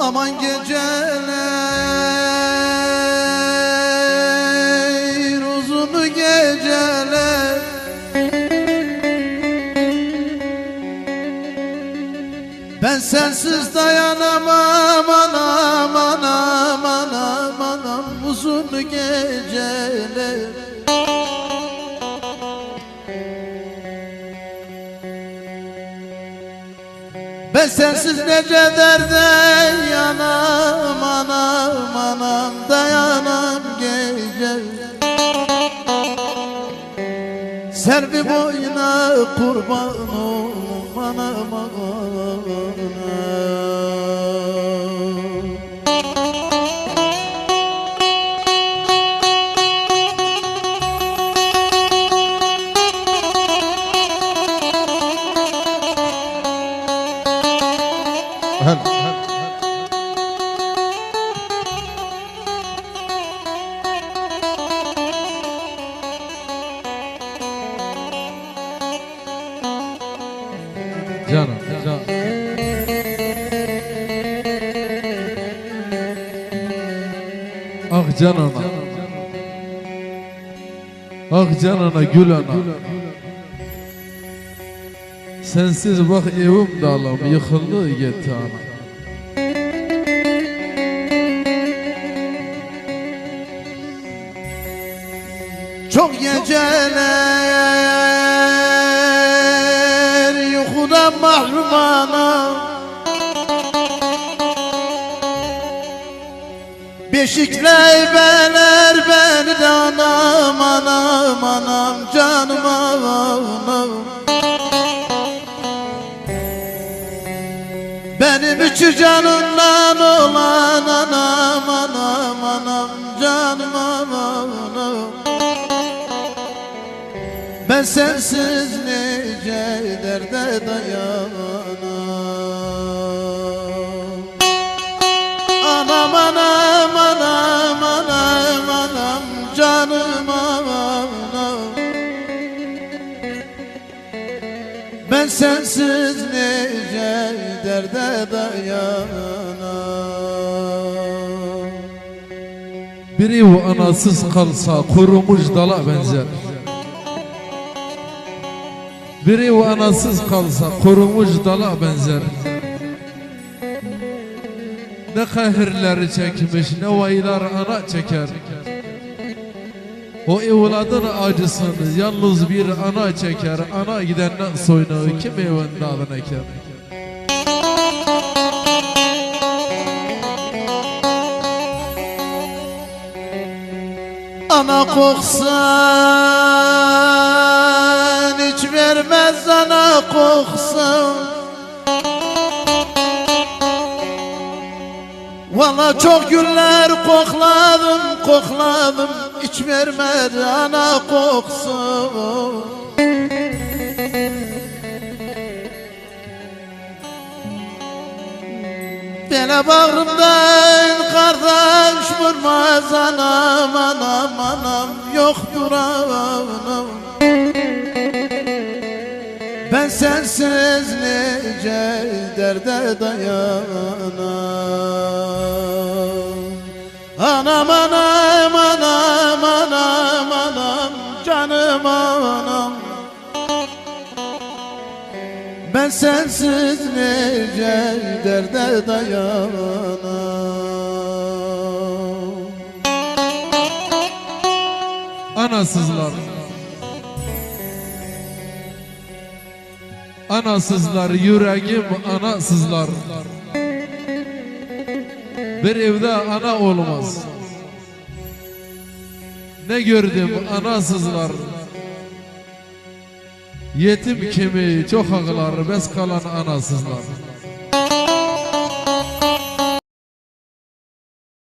Aman geceler, uzun geceler, ben sensiz dayanamam anam anam anam anam, uzun geceler. Ben sensiz nece derde yanam anam anam, dayanam gece. Servi boyuna kurban olum anam anam. Canım, canım. Ah canana, ah canana gül ana. Sensiz bak evim dağlam yıkıldı gitti ana. Çok geceler yuhudan mahrum anam, beşikle beler beni de anam anam anam, canım anam. Benim üçü canımdan olan anam anam anam, canım anam. Ben sensiz nece derde dayanam. Anam anam anam anam anam, canım anam. Ben sensiz nece derde dayanam. Bir ev anasız kalsa kurumuş dala benzer. Bir ev anasız kalsa kurumuş dala benzer. Ne kahirleri çekmiş, ne vaylar ana çeker. O evladın acısını yalnız bir ana çeker. Ana gidenden soyunu kim evin dalına eker? Ana koksan hiç vermez, ana koksan. Valla çok günler kokladım kokladım, hiç vermedi ana koksun. Dele bağrımdan kardeş vurmaz anam anam anam, yoktur anam. Ben sensiz nece derde dayanam. Anam anam anam anam anam, canım anam. Ben sensiz nece derde dayanam. Anasızlar, anasızlar, yüreğim anasızlar. Bir evde ana olmaz. Ne gördüm anasızlar. Yetim kimi çok ağlar, bes kalan anasızlar.